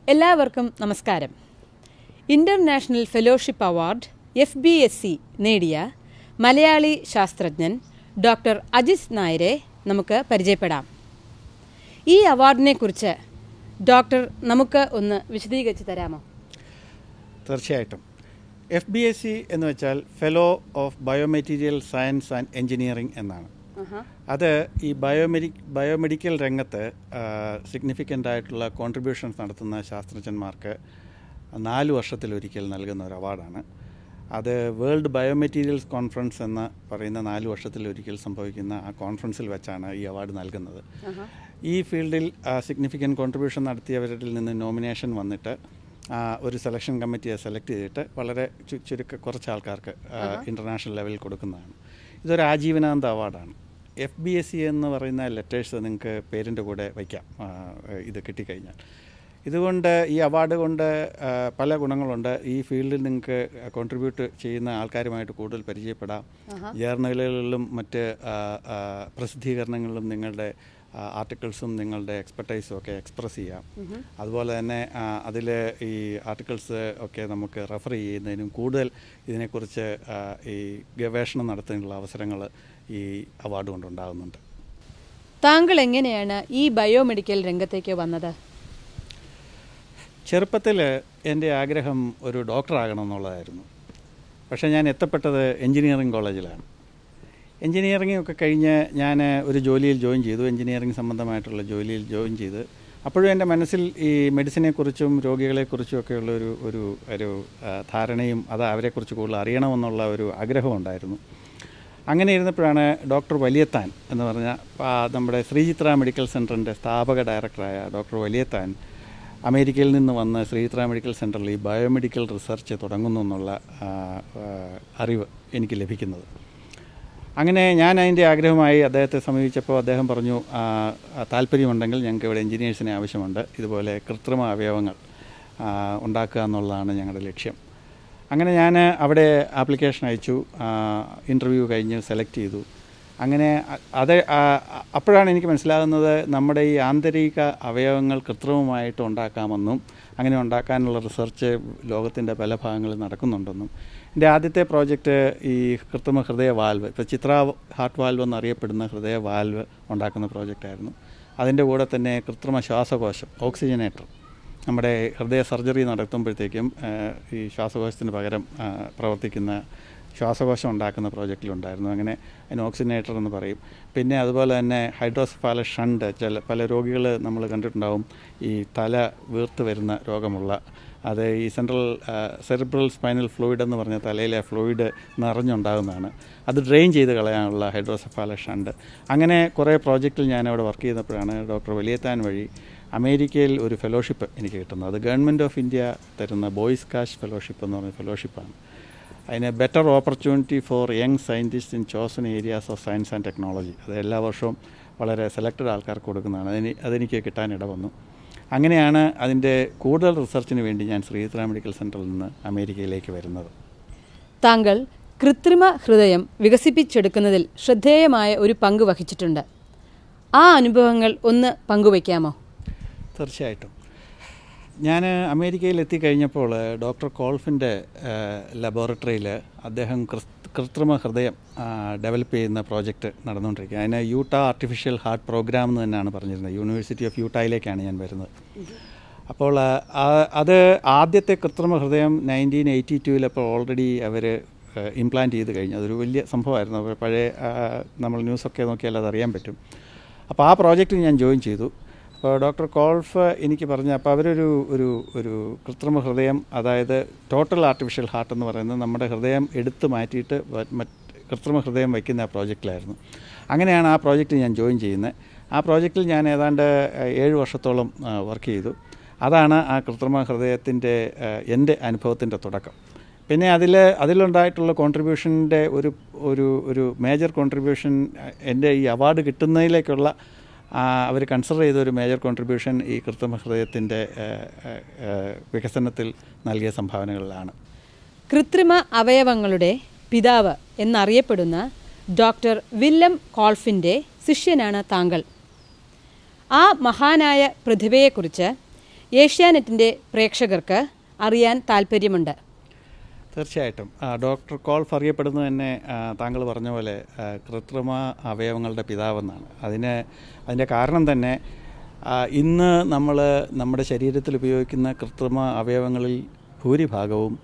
എല്ലാവർക്കും നമസ്കാരം. International fellowship award FBSc നേടിയ മലയാളി ശാസ്ത്രജ്ഞൻ ഡോക്ടർ അജിത് നായരെ നമുക്ക് പരിചയപ്പെടാം. ഈ അവാർഡിനെ കുറിച്ച് ഡോക്ടർ നമുക്ക് ഒന്ന് വിശദീകരിച്ച് തരാമോ? തീർച്ചയായിട്ടും. FBSc എന്ന് വെച്ചാൽ fellow of biomaterial science and engineering എന്നാണ്. അത് ഈ ബയോമെഡിക്കൽ രംഗത്ത് സിഗ്നിഫിക്കൻ്റ് ആയിട്ടുള്ള കോൺട്രിബ്യൂഷൻസ് നടത്തുന്ന ശാസ്ത്രജ്ഞന്മാർക്ക് 4 വർഷത്തിലൊരിക്കൽ നൽകുന്ന ഒരു അവാർഡാണ്. അത് വേൾഡ് ബയോമെറ്റീരിയൽസ് കോൺഫറൻസ് എന്ന് പറയുന്ന 4 വർഷത്തിലൊരിക്കൽ സംഭവിക്കുന്ന ആ കോൺഫറൻസിൽ വെച്ചാണ് ഈ അവാർഡ് നൽകുന്നത്. ഈ ഫീൽഡിൽ സിഗ്നിഫിക്കൻ്റ് കോൺട്രിബ്യൂഷൻ നടത്തിയവരിൽ നിന്ന് നോമിനേഷൻ വന്നിട്ട് ഒരു സെലക്ഷൻ കമ്മിറ്റിയെ സെലക്ട് ചെയ്തിട്ട് വളരെ കുറച്ച് ആൾക്കാർക്ക് ഇൻ്റർനാഷണൽ ലെവലിൽ കൊടുക്കുന്നതാണ്. ഇതൊരു ആജീവനാന്ത അവാർഡാണ്. FBSc എന്ന് പറയുന്ന ലെറ്റേഴ്സ് നിങ്ങൾക്ക് പേരിൻ്റെ കൂടെ വയ്ക്കാം ഇത് കിട്ടിക്കഴിഞ്ഞാൽ. ഇതുകൊണ്ട് ഈ അവാർഡ് കൊണ്ട് പല ഗുണങ്ങളുണ്ട്. ഈ ഫീൽഡിൽ നിങ്ങൾക്ക് കോൺട്രിബ്യൂട്ട് ചെയ്യുന്ന ആൾക്കാരുമായിട്ട് കൂടുതൽ പരിചയപ്പെടാം. ജേർണലുകളിലും മറ്റ് പ്രസിദ്ധീകരണങ്ങളിലും നിങ്ങളുടെ ആർട്ടിക്കിൾസും നിങ്ങളുടെ എക്സ്പെർട്ടൈസും ഒക്കെ എക്സ്പ്രസ് ചെയ്യാം. അതുപോലെ തന്നെ അതിൽ ഈ ആർട്ടിക്കിൾസ് ഒക്കെ നമുക്ക് റെഫർ ചെയ്യുന്നതിനും കൂടുതൽ ഇതിനെക്കുറിച്ച് ഈ ഗവേഷണം നടത്തുന്നതിനുള്ള അവസരങ്ങൾ ഈ അവാർഡ് കൊണ്ടുണ്ടാകുന്നുണ്ട്. താങ്കൾ എങ്ങനെയാണ് ഈ ബയോമെഡിക്കൽ രംഗത്തേക്ക് വന്നത്? ചെറുപ്പത്തിൽ എൻ്റെ ആഗ്രഹം ഒരു ഡോക്ടറാകണം എന്നുള്ളതായിരുന്നു. പക്ഷേ ഞാൻ എത്തപ്പെട്ടത് എഞ്ചിനീയറിംഗ് കോളേജിലാണ്. എഞ്ചിനീയറിംഗ് ഒക്കെ കഴിഞ്ഞ് ഞാൻ ഒരു ജോലിയിൽ ജോയിൻ ചെയ്തു. എഞ്ചിനീയറിംഗ് സംബന്ധമായിട്ടുള്ള ജോലിയിൽ ജോയിൻ ചെയ്ത് അപ്പോഴും എൻ്റെ മനസ്സിൽ ഈ മെഡിസിനെക്കുറിച്ചും രോഗികളെക്കുറിച്ചും ഒക്കെയുള്ള ഒരു ധാരണയും അത് അവരെക്കുറിച്ച് കൂടുതൽ അറിയണമെന്നുള്ള ഒരു ആഗ്രഹമുണ്ടായിരുന്നു. അങ്ങനെ ഇരുന്നപ്പോഴാണ് ഡോക്ടർ വലിയത്താൻ എന്ന് പറഞ്ഞ നമ്മുടെ ശ്രീചിത്ര മെഡിക്കൽ സെൻറ്ററിൻ്റെ സ്ഥാപക ഡയറക്ടറായ ഡോക്ടർ വലിയത്താൻ അമേരിക്കയിൽ നിന്ന് വന്ന് ശ്രീചിത്ര മെഡിക്കൽ സെൻറ്ററിൽ ഈ ബയോമെഡിക്കൽ റിസർച്ച് തുടങ്ങുന്നു എന്നുള്ള അറിവ് എനിക്ക് ലഭിക്കുന്നത്. അങ്ങനെ ഞാൻ അതിൻ്റെ ആഗ്രഹമായി അദ്ദേഹത്തെ സമീപിച്ചപ്പോൾ അദ്ദേഹം പറഞ്ഞു, താല്പര്യമുണ്ടെങ്കിൽ ഞങ്ങൾക്ക് ഇവിടെ എഞ്ചിനീയേഴ്സിനെ ആവശ്യമുണ്ട്, ഇതുപോലെ കൃത്രിമ അവയവങ്ങൾ ഉണ്ടാക്കുക എന്നുള്ളതാണ് ഞങ്ങളുടെ ലക്ഷ്യം. അങ്ങനെ ഞാൻ അവിടെ ആപ്ലിക്കേഷൻ അയച്ചു, ഇൻ്റർവ്യൂ കഴിഞ്ഞ് സെലക്ട് ചെയ്തു. അങ്ങനെ അപ്പോഴാണ് എനിക്ക് മനസ്സിലാകുന്നത് നമ്മുടെ ഈ ആന്തരിക അവയവങ്ങൾ കൃത്രിമമായിട്ട് ഉണ്ടാക്കാമെന്നും അങ്ങനെ ഉണ്ടാക്കാനുള്ള റിസർച്ച് ലോകത്തിൻ്റെ പല ഭാഗങ്ങളിൽ നടക്കുന്നുണ്ടെന്നും. എൻ്റെ ആദ്യത്തെ പ്രോജക്റ്റ് ഈ കൃത്രിമ ഹൃദയ വാൽവ്, ഇപ്പോൾ ചിത്ര ഹാർട്ട് വാൽവ് എന്നറിയപ്പെടുന്ന ഹൃദയ വാൽവ് ഉണ്ടാക്കുന്ന പ്രോജക്റ്റായിരുന്നു. അതിൻ്റെ കൂടെ തന്നെ കൃത്രിമ ശ്വാസകോശം, ഓക്സിജനേറ്റർ, നമ്മുടെ ഹൃദയ സർജറി നടത്തുമ്പോഴത്തേക്കും ഈ ശ്വാസകോശത്തിന് പകരം പ്രവർത്തിക്കുന്ന ശ്വാസകോശം ഉണ്ടാക്കുന്ന പ്രോജക്റ്റിലുണ്ടായിരുന്നു. അങ്ങനെ അതിന് ഓക്സിജനേറ്റർ എന്ന് പറയും. പിന്നെ അതുപോലെ തന്നെ ഹൈഡ്രോസെഫാലസ് ഷണ്ട്, പല രോഗികൾ നമ്മൾ കണ്ടിട്ടുണ്ടാവും, ഈ തല വീർത്ത് വരുന്ന രോഗമുള്ള, അത് ഈ സെറിബ്രൽ സ്പൈനൽ ഫ്ലൂയിഡ് എന്ന് പറഞ്ഞ തലയിലെ ഫ്ലൂയിഡ് നിറഞ്ഞുണ്ടാകുന്നതാണ്. അത് ഡ്രെയിൻ ചെയ്ത് കളയാനുള്ള ഹൈഡ്രോസെഫാലസ് ഷണ്ട്. അങ്ങനെ കുറേ പ്രോജക്റ്റിൽ ഞാൻ അവിടെ വർക്ക് ചെയ്തപ്പോഴാണ് ഡോക്ടർ വലിയത്താൻ വഴി അമേരിക്കയിൽ ഒരു ഫെലോഷിപ്പ് എനിക്ക് കിട്ടുന്നത്. അത് ഗവൺമെൻറ് ഓഫ് ഇന്ത്യ തരുന്ന ബോയ്സ് കാഷ് ഫെലോഷിപ്പ് എന്ന് പറഞ്ഞ ഫെലോഷിപ്പാണ്. അതിന് better opportunity for young scientist in chosen areas of science and technology. അത് എല്ലാ വർഷവും വളരെ സെലക്റ്റഡ് ആൾക്കാർക്ക് കൊടുക്കുന്നതാണ്. അതെനിക്ക് കിട്ടാനിട വന്നു. അങ്ങനെയാണ് അതിൻ്റെ കൂടുതൽ റിസർച്ചിന് വേണ്ടി ഞാൻ ശ്രീചിത്ര മെഡിക്കൽ സെൻറ്ററിൽ നിന്ന് അമേരിക്കയിലേക്ക് വരുന്നത്. താങ്കൾ കൃത്രിമ ഹൃദയം വികസിപ്പിച്ചെടുക്കുന്നതിൽ ശ്രദ്ധേയമായ ഒരു പങ്ക് വഹിച്ചിട്ടുണ്ട്. ആ അനുഭവങ്ങൾ ഒന്ന് പങ്കുവയ്ക്കാമോ? തീർച്ചയായിട്ടും. ഞാൻ അമേരിക്കയിൽ എത്തിക്കഴിഞ്ഞപ്പോൾ ഡോക്ടർ കോൾഫിൻ്റെ ലബോറട്ടറിയിൽ അദ്ദേഹം കൃത്രിമ ഹൃദയം ഡെവലപ്പ് ചെയ്യുന്ന പ്രോജക്റ്റ് നടന്നുകൊണ്ടിരിക്കുക. അതിന് യൂട്ട ആർട്ടിഫിഷ്യൽ ഹാർട്ട് പ്രോഗ്രാം എന്ന് തന്നെയാണ് പറഞ്ഞിരുന്നത്. യൂണിവേഴ്സിറ്റി ഓഫ് യൂട്ടയിലേക്കാണ് ഞാൻ വരുന്നത്. അപ്പോൾ അത് ആദ്യത്തെ കൃത്രിമ ഹൃദയം 1982 അപ്പോൾ ഓൾറെഡി അവർ ഇംപ്ലാന്റ് ചെയ്ത് കഴിഞ്ഞു. അതൊരു വലിയ സംഭവമായിരുന്നു. പഴയ നമ്മൾ ന്യൂസൊക്കെ നോക്കിയാൽ അതറിയാൻ പറ്റും. അപ്പോൾ ആ പ്രോജക്റ്റിൽ ഞാൻ ജോയിൻ ചെയ്തു. അപ്പോൾ ഡോക്ടർ കോൾഫ് എനിക്ക് പറഞ്ഞു, അപ്പോൾ ഒരു കൃത്രിമ ഹൃദയം, അതായത് ടോട്ടൽ ആർട്ടിഫിഷ്യൽ ഹാർട്ട് എന്ന് പറയുന്നത് നമ്മുടെ ഹൃദയം എടുത്തു മാറ്റിയിട്ട് കൃത്രിമ ഹൃദയം വയ്ക്കുന്ന ആ പ്രോജക്റ്റിലായിരുന്നു. അങ്ങനെയാണ് ആ പ്രോജക്റ്റിൽ ഞാൻ ജോയിൻ ചെയ്യുന്നത്. ആ പ്രോജക്റ്റിൽ ഞാൻ ഏതാണ്ട് 7 വർഷത്തോളം വർക്ക് ചെയ്തു. അതാണ് ആ കൃത്രിമ ഹൃദയത്തിൻ്റെ എൻ്റെ അനുഭവത്തിൻ്റെ തുടക്കം. പിന്നെ അതിലുണ്ടായിട്ടുള്ള കോൺട്രിബ്യൂഷൻ്റെ ഒരു മേജർ കോൺട്രിബ്യൂഷൻ, എൻ്റെ ഈ അവാർഡ് കിട്ടുന്നതിലേക്കുള്ള അവർ കൺസിഡർ ചെയ്ത ഒരു മേജർ കോൺട്രിബ്യൂഷൻ ഈ കൃത്രിമ ഹൃദയത്തിൻ്റെ വികസനത്തിൽ നൽകിയ സംഭാവനകളിലാണ്. കൃത്രിമ അവയവങ്ങളുടെ പിതാവ് എന്നറിയപ്പെടുന്ന ഡോക്ടർ വില്യം കോൾഫിൻ്റെ ശിഷ്യനാണ് താങ്കൾ. ആ മഹാനായ പ്രതിഭയെക്കുറിച്ച് ഏഷ്യാനെറ്റിൻ്റെ പ്രേക്ഷകർക്ക് അറിയാൻ താല്പര്യമുണ്ട്. തീർച്ചയായിട്ടും ഡോക്ടർ കോൾഫ് അറിയപ്പെടുന്നത് തന്നെ താങ്കൾ പറഞ്ഞ പോലെ കൃത്രിമ അവയവങ്ങളുടെ പിതാവെന്നാണ്. അതിൻ്റെ കാരണം തന്നെ ഇന്ന് നമ്മൾ നമ്മുടെ ശരീരത്തിൽ ഉപയോഗിക്കുന്ന കൃത്രിമ അവയവങ്ങളിൽ ഭൂരിഭാഗവും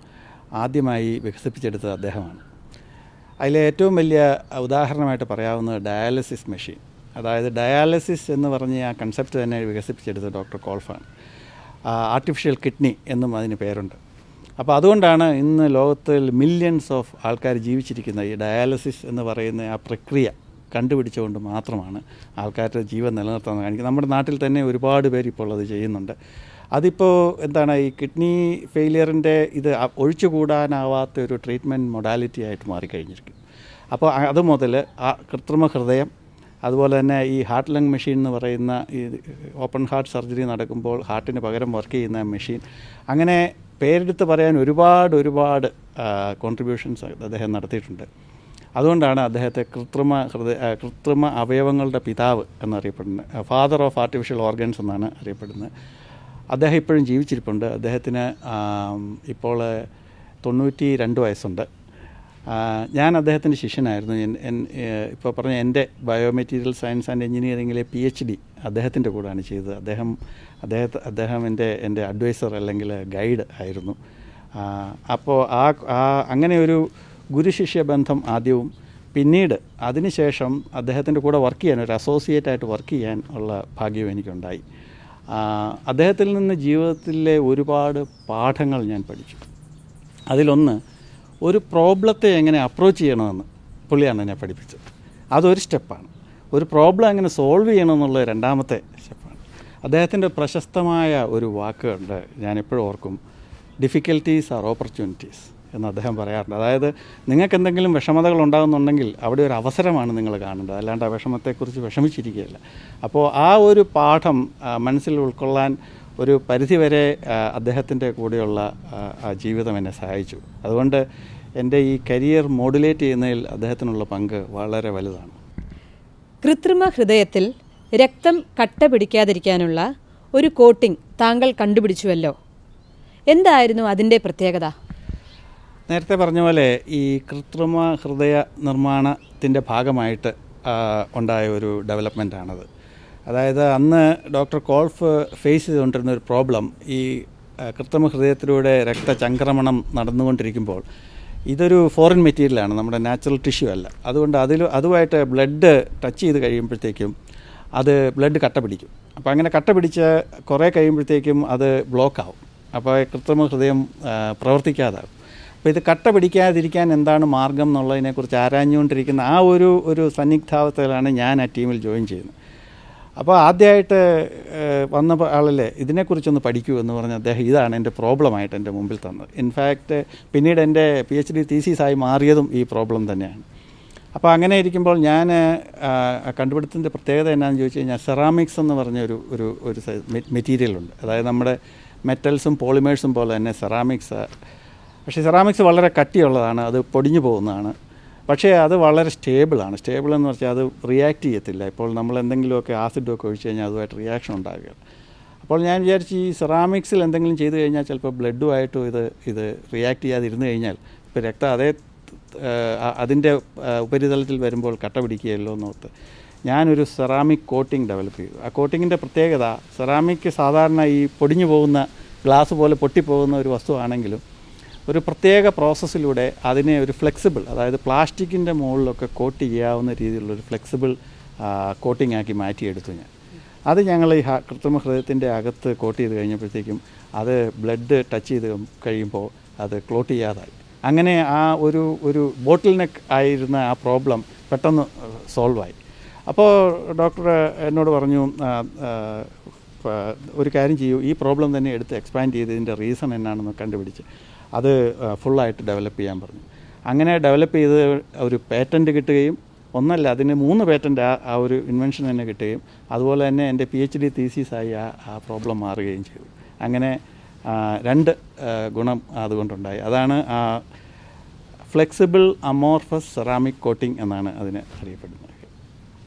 ആദ്യമായി വികസിപ്പിച്ചെടുത്തത് അദ്ദേഹമാണ്. അതിലെ ഏറ്റവും വലിയ ഉദാഹരണമായിട്ട് പറയാവുന്നത് ഡയാലിസിസ് മെഷീൻ. അതായത് ഡയാലിസിസ് എന്ന് പറഞ്ഞ ആ കൺസെപ്റ്റ് തന്നെ വികസിപ്പിച്ചെടുത്തത് ഡോക്ടർ കോൾഫാണ്. ആർട്ടിഫിഷ്യൽ കിഡ്നി എന്നും അതിന് പേരുണ്ട്. അപ്പോൾ അതുകൊണ്ടാണ് ഇന്ന് ലോകത്തിൽ മില്യൺസ് ഓഫ് ആൾക്കാർ ജീവിച്ചിരിക്കുന്ന ഈ ഡയാലിസിസ് എന്ന് പറയുന്ന ആ പ്രക്രിയ കണ്ടുപിടിച്ചുകൊണ്ട് മാത്രമാണ് ആൾക്കാരുടെ ജീവൻ നിലനിർത്താൻ കാണിക്കുന്നത്. നമ്മുടെ നാട്ടിൽ തന്നെ ഒരുപാട് പേര് ഇപ്പോൾ അത് ചെയ്യുന്നുണ്ട്. അതിപ്പോൾ എന്താണ്, ഈ കിഡ്നി ഫെയിലിയറിൻ്റെ ഇത് ഒഴിച്ചുകൂടാനാവാത്ത ഒരു ട്രീറ്റ്മെൻറ്റ് മൊഡാലിറ്റി ആയിട്ട് മാറിക്കഴിഞ്ഞിരിക്കും. അപ്പോൾ അത് മുതൽ ആ കൃത്രിമ ഹൃദയം, അതുപോലെ തന്നെ ഈ ഹാർട്ട് ലങ് മെഷീൻ എന്ന് പറയുന്ന ഈ ഓപ്പൺ ഹാർട്ട് സർജറി നടക്കുമ്പോൾ ഹാർട്ടിന് പകരം വർക്ക് ചെയ്യുന്ന മെഷീൻ, അങ്ങനെ പേരെടുത്ത് പറയാൻ ഒരുപാട് കോൺട്രിബ്യൂഷൻസ് അദ്ദേഹം നടത്തിയിട്ടുണ്ട്. അതുകൊണ്ടാണ് അദ്ദേഹത്തെ കൃത്രിമ അവയവങ്ങളുടെ പിതാവ് എന്നറിയപ്പെടുന്നത്. ഫാദർ ഓഫ് ആർട്ടിഫിഷ്യൽ ഓർഗൻസ് എന്നാണ് അറിയപ്പെടുന്നത്. അദ്ദേഹം ഇപ്പോഴും ജീവിച്ചിരിപ്പുണ്ട്. അദ്ദേഹത്തിന് ഇപ്പോൾ 92 വയസ്സുണ്ട്. ഞാൻ അദ്ദേഹത്തിൻ്റെ ശിഷ്യനായിരുന്നു. ഇപ്പോൾ പറഞ്ഞ എൻ്റെ ബയോമെറ്റീരിയൽ സയൻസ് ആൻഡ് എഞ്ചിനീയറിങ്ങിലെ PhD അദ്ദേഹത്തിൻ്റെ കൂടെയാണ് ചെയ്തത്. അദ്ദേഹം എൻ്റെ അഡ്വൈസർ അല്ലെങ്കിൽ ഗൈഡ് ആയിരുന്നു. അപ്പോൾ അങ്ങനെ ഒരു ഗുരുശിഷ്യ ബന്ധം ആദ്യവും, പിന്നീട് അതിനുശേഷം അദ്ദേഹത്തിൻ്റെ കൂടെ വർക്ക് ചെയ്യാൻ, ഒരു അസോസിയേറ്റായിട്ട് വർക്ക് ചെയ്യാൻ ഉള്ള ഭാഗ്യവും എനിക്കുണ്ടായി. അദ്ദേഹത്തിൽ നിന്ന് ജീവിതത്തിലെ ഒരുപാട് പാഠങ്ങൾ ഞാൻ പഠിച്ചു. അതിലൊന്ന്, ഒരു പ്രോബ്ലത്തെ എങ്ങനെ അപ്രോച്ച് ചെയ്യണമെന്ന് പുള്ളിയാണ് എന്നെ പഠിപ്പിച്ചത്. അതൊരു സ്റ്റെപ്പാണ്. ഒരു പ്രോബ്ലം എങ്ങനെ സോൾവ് ചെയ്യണമെന്നുള്ള രണ്ടാമത്തെ സ്റ്റെപ്പാണ്. അദ്ദേഹത്തിൻ്റെ പ്രശസ്തമായ ഒരു വാക്കുണ്ട്, ഞാനെപ്പോഴും ഓർക്കും, ഡിഫിക്കൽട്ടീസ് ആർ ഓപ്പർച്യൂണിറ്റീസ് എന്ന് അദ്ദേഹം പറയാറുണ്ട്. അതായത് നിങ്ങൾക്ക് എന്തെങ്കിലും വിഷമതകൾ ഉണ്ടാകുന്നുണ്ടെങ്കിൽ അവിടെ ഒരു അവസരമാണ് നിങ്ങൾ കാണേണ്ടത്, അല്ലാണ്ട് ആ വിഷമത്തെക്കുറിച്ച് വിഷമിച്ചിരിക്കുകയല്ല. അപ്പോൾ ആ ഒരു പാഠം മനസ്സിൽ ഉൾക്കൊള്ളാൻ ഒരു പരിധിവരെ അദ്ദേഹത്തിൻ്റെ കൂടെയുള്ള ജീവിതം എന്നെ സഹായിച്ചു. അതുകൊണ്ട് എൻ്റെ ഈ കരിയർ മോഡുലേറ്റ് ചെയ്യുന്നതിൽ അദ്ദേഹത്തിനുള്ള പങ്ക് വളരെ വലുതാണ്. കൃത്രിമ ഹൃദയത്തിൽ രക്തം കട്ട പിടിക്കാതിരിക്കാനുള്ള ഒരു കോട്ടിംഗ് താങ്കൾ കണ്ടുപിടിച്ചുവല്ലോ. എന്തായിരുന്നു അതിൻ്റെ പ്രത്യേകത? നേരത്തെ പറഞ്ഞ പോലെ ഈ കൃത്രിമ ഹൃദയ നിർമ്മാണത്തിൻ്റെ ഭാഗമായിട്ട് ഉണ്ടായ ഒരു ഡെവലപ്മെൻറ്റാണത്. അതായത് അന്ന് ഡോക്ടർ കോൾഫ് ഫേസ് ചെയ്തുകൊണ്ടിരുന്ന ഒരു പ്രോബ്ലം, ഈ കൃത്രിമ ഹൃദയത്തിലൂടെ രക്തചംക്രമണം നടന്നുകൊണ്ടിരിക്കുമ്പോൾ ഇതൊരു ഫോറിൻ മെറ്റീരിയലാണ്, നമ്മുടെ നാച്ചുറൽ ടിഷ്യൂ അല്ല. അതുകൊണ്ട് അതുമായിട്ട് ബ്ലഡ് ടച്ച് ചെയ്ത് കഴിയുമ്പോഴത്തേക്കും അത് ബ്ലഡ് കട്ട പിടിക്കും. അപ്പോൾ അങ്ങനെ കട്ട പിടിച്ച് കുറേ കഴിയുമ്പോഴത്തേക്കും അത് ബ്ലോക്കാവും. അപ്പോൾ കൃത്രിമ ഹൃദയം പ്രവർത്തിക്കാതാകും. അപ്പോൾ ഇത് കട്ട പിടിക്കാതിരിക്കാൻ എന്താണ് മാർഗം എന്നുള്ളതിനെക്കുറിച്ച് ആരാഞ്ഞുകൊണ്ടിരിക്കുന്ന ആ ഒരു സന്നിഗ്ധാവസ്ഥയിലാണ് ഞാൻ ആ ടീമിൽ ജോയിൻ ചെയ്യുന്നത്. അപ്പോൾ ആദ്യമായിട്ട് വന്ന ആളല്ലേ ഇതിനെക്കുറിച്ചൊന്ന് പഠിക്കൂ എന്ന് പറഞ്ഞ് അദ്ദേഹം ഇതാണ് എൻ്റെ പ്രോബ്ലമായിട്ട് എൻ്റെ മുമ്പിൽ തന്നത്. ഇൻഫാക്റ്റ് പിന്നീട് എൻ്റെ PhD തീസീസായി മാറിയതും ഈ പ്രോബ്ലം തന്നെയാണ്. അപ്പോൾ അങ്ങനെ ഇരിക്കുമ്പോൾ ഞാൻ കണ്ടുപിടുത്തത്തിൻ്റെ പ്രത്യേകത എന്നാന്ന് ചോദിച്ചു കഴിഞ്ഞാൽ, സെറാമിക്സ് എന്ന് പറഞ്ഞ ഒരു മെറ്റീരിയലുണ്ട്. അതായത് നമ്മുടെ മെറ്റൽസും പോളിമേഴ്സും പോലെ തന്നെ സെറാമിക്സ്. പക്ഷേ സെറാമിക്സ് വളരെ കട്ടിയുള്ളതാണ്, അത് പൊടിഞ്ഞു പോകുന്നതാണ്. പക്ഷേ അത് വളരെ സ്റ്റേബിളാണ്. സ്റ്റേബിൾ എന്ന് വെച്ചാൽ അത് റിയാക്ട് ചെയ്യത്തില്ല. ഇപ്പോൾ നമ്മൾ എന്തെങ്കിലുമൊക്കെ ആസിഡൊക്കെ ഒഴിച്ച് കഴിഞ്ഞാൽ അതുമായിട്ട് റിയാക്ഷൻ ഉണ്ടാകുക. അപ്പോൾ ഞാൻ വിചാരിച്ചു ഈ സെറാമിക്സിൽ എന്തെങ്കിലും ചെയ്ത് കഴിഞ്ഞാൽ ചിലപ്പോൾ ബ്ലഡുമായിട്ടും ഇത് റിയാക്ട് ചെയ്യാതിരുന്നു കഴിഞ്ഞാൽ ഇപ്പോൾ രക്തം അതിൻ്റെ ഉപരിതലത്തിൽ വരുമ്പോൾ കട്ട പിടിക്കുകയല്ലോ എന്നോർത്ത് ഞാനൊരു സെറാമിക് കോട്ടിംഗ് ഡെവലപ്പ് ചെയ്തു. ആ കോട്ടിങ്ങിൻ്റെ പ്രത്യേകത, സെറാമിക് സാധാരണ ഈ പൊടിഞ്ഞു പോകുന്ന ഗ്ലാസ് പോലെ പൊട്ടിപ്പോകുന്ന ഒരു വസ്തുവാണെങ്കിലും ഒരു പ്രത്യേക പ്രോസസ്സിലൂടെ അതിനെ ഒരു ഫ്ലെക്സിബിൾ, അതായത് പ്ലാസ്റ്റിക്കിൻ്റെ മുകളിലൊക്കെ കോട്ട് ചെയ്യാവുന്ന രീതിയിലുള്ളൊരു ഫ്ലെക്സിബിൾ കോട്ടിംഗ് ആക്കി മാറ്റിയെടുത്തു ഞാൻ. അത് ഞങ്ങൾ ഈ കൃത്രിമ ഹൃദയത്തിൻ്റെ അകത്ത് കോട്ട് ചെയ്ത് കഴിഞ്ഞപ്പോഴത്തേക്കും അത് ബ്ലഡ് ടച്ച് ചെയ്ത് കഴിയുമ്പോൾ അത് ക്ലോട്ട് ചെയ്യാതായി. അങ്ങനെ ആ ഒരു ബോട്ടിൽ നെക്ക് ആയിരുന്ന ആ പ്രോബ്ലം പെട്ടെന്ന് സോൾവായി. അപ്പോൾ ഡോക്ടർ എന്നോട് പറഞ്ഞു, ഒരു കാര്യം ചെയ്യൂ, ഈ പ്രോബ്ലം തന്നെ എടുത്ത് എക്സ്പാൻഡ് ചെയ്ത് ഇതിൻ്റെ റീസൺ എന്നാണെന്ന് കണ്ടുപിടിച്ച് അത് ഫുള്ളായിട്ട് ഡെവലപ്പ് ചെയ്യാൻ പറഞ്ഞു. അങ്ങനെ ഡെവലപ്പ് ചെയ്ത് ഒരു പേറ്റൻറ്റ് കിട്ടുകയും, ഒന്നല്ല അതിന് 3 പേറ്റൻറ്റ് ആ ഒരു ഇൻവെൻഷൻ തന്നെ കിട്ടുകയും, അതുപോലെ തന്നെ എൻ്റെ PhD തീസീസായി ആ പ്രോബ്ലം മാറുകയും ചെയ്തു. അങ്ങനെ 2 ഗുണം അതുകൊണ്ടുണ്ടായി. അതാണ് ഫ്ലെക്സിബിൾ അമോർഫസ് സെറാമിക് കോട്ടിംഗ് എന്നാണ് അതിനെ അറിയപ്പെടുന്നത്.